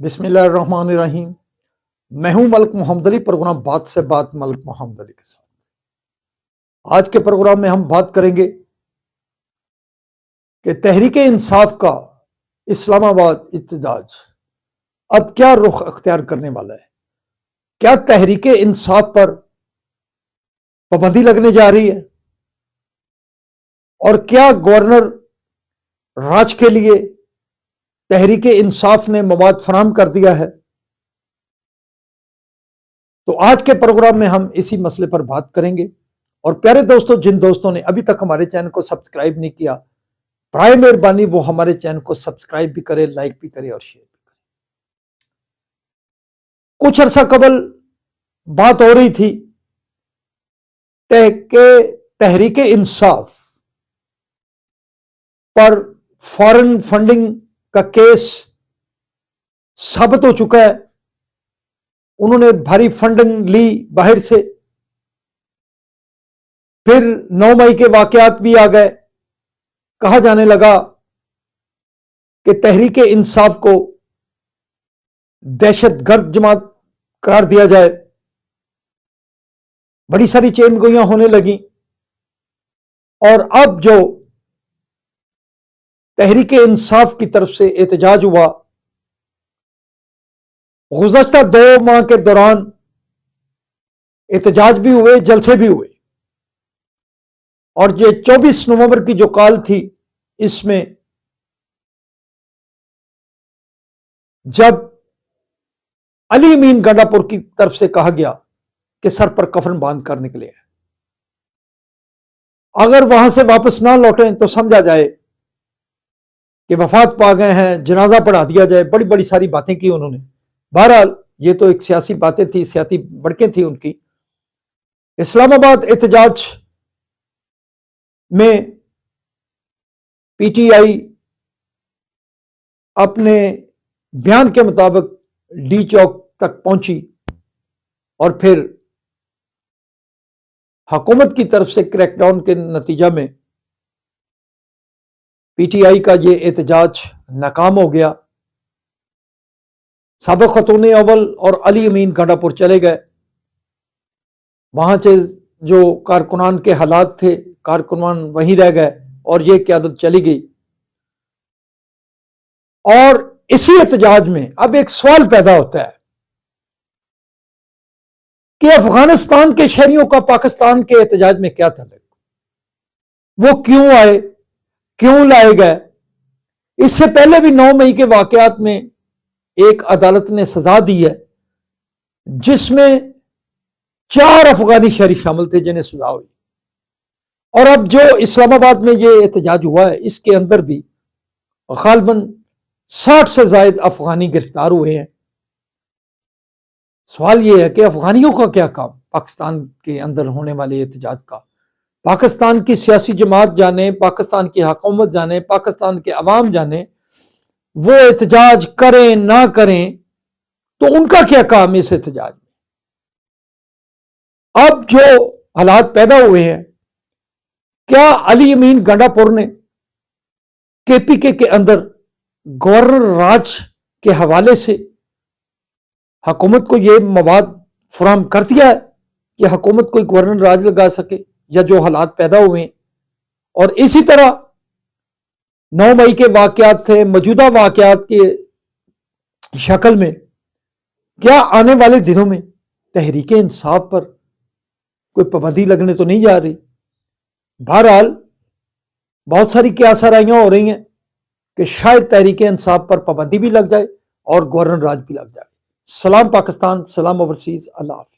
बिस्मिल्लाहिर्रहमानिर्रहीम। मैं हूं मलिक मोहम्मद अली, प्रोग्राम बात से बात मलिक मोहम्मद अली के साथ। आज के प्रोग्राम में हम बात करेंगे कि तहरीक इंसाफ का इस्लामाबाद इत्तेजाज अब क्या रुख अख्तियार करने वाला है। क्या तहरीक इंसाफ पर पाबंदी लगने जा रही है और क्या गवर्नर राज के लिए तहरीक इंसाफ ने मवाद फराहम कर दिया है। तो आज के प्रोग्राम में हम इसी मसले पर बात करेंगे। और प्यारे दोस्तों, जिन दोस्तों ने अभी तक हमारे चैनल को सब्सक्राइब नहीं किया, बराए मेहरबानी वो हमारे चैनल को सब्सक्राइब भी करें, लाइक भी करें और शेयर भी करें। कुछ अरसा कबल बात हो रही थी कि तहरीक इंसाफ पर फॉरेन फंडिंग का केस साबित हो चुका है। उन्होंने भारी फंडिंग ली बाहर से। फिर 9 मई के वाकयात भी आ गए। कहा जाने लगा कि तहरीक इंसाफ को दहशतगर्द जमात करार दिया जाए। बड़ी सारी चेनगोइयां होने लगी और अब जो तहरीक इंसाफ की तरफ से एहतजाज हुआ, गुज़श्ता 2 माह के दौरान एहतजाज भी हुए, जलसे भी हुए। और ये 24 नवंबर की जो कॉल थी, इसमें जब अली अमीन गंडापुर की तरफ से कहा गया कि सर पर कफन बांध कर निकले हैं, अगर वहां से वापस ना लौटें तो समझा जाए कि वफात पा गए हैं, जनाजा पढ़ा दिया जाए। बड़ी बड़ी सारी बातें की उन्होंने। बहरहाल ये तो एक सियासी बातें थी, सियासी बड़कें थी उनकी। इस्लामाबाद एहतजाज में पीटीआई अपने बयान के मुताबिक डी चौक तक पहुंची और फिर हुकूमत की तरफ से क्रैकडाउन के नतीजा में पीटीआई का ये एहतजाज नाकाम हो गया। साबिक़ खतून अव्वल और अली अमीन गंडापुर चले गए। वहां से जो कारकुनान के हालात थे, कारकुनान वहीं रह गए और ये क़यादत चली गई। और इसी एहतजाज में अब एक सवाल पैदा होता है कि अफगानिस्तान के शहरियों का पाकिस्तान के एहतजाज में क्या ताल्लुक, वो क्यों आए, क्यों लाए गए। इससे पहले भी 9 मई के वाकयात में एक अदालत ने सजा दी है जिसमें 4 अफगानी शहरी शामिल थे जिन्हें सजा हुई। और अब जो इस्लामाबाद में ये एहतजाज हुआ है, इसके अंदर भी गालिबन 60 से ज्यादा अफगानी गिरफ्तार हुए हैं। सवाल ये है कि अफगानियों का क्या काम पाकिस्तान के अंदर होने वाले एहतजाज का। पाकिस्तान की सियासी जमात जाने, पाकिस्तान की हुकूमत जाने, पाकिस्तान के अवाम जाने, वो एहतजाज करें ना करें तो उनका क्या काम इस एहतजाज में। अब जो हालात पैदा हुए हैं, क्या अली अमीन गंडापुर ने केपीके के अंदर गवर्नर राज के हवाले से हुकूमत को यह मवाद फराहम कर दिया है कि हुकूमत कोई गवर्नर राज लगा सके, या जो हालात पैदा हुए हैं। और इसी तरह 9 मई के वाकयात थे, मौजूदा वाकयात के शक्ल में क्या आने वाले दिनों में तहरीक इंसाफ पर कोई पाबंदी लगने तो नहीं जा रही। बहरहाल बहुत सारी क्यासराइयां हो रही हैं कि शायद तहरीक इंसाफ पर पाबंदी भी लग जाए और गवर्नर राज भी लग जाए। सलाम पाकिस्तान, सलाम ओवरसीज, अल्लाह हाफ़िज़।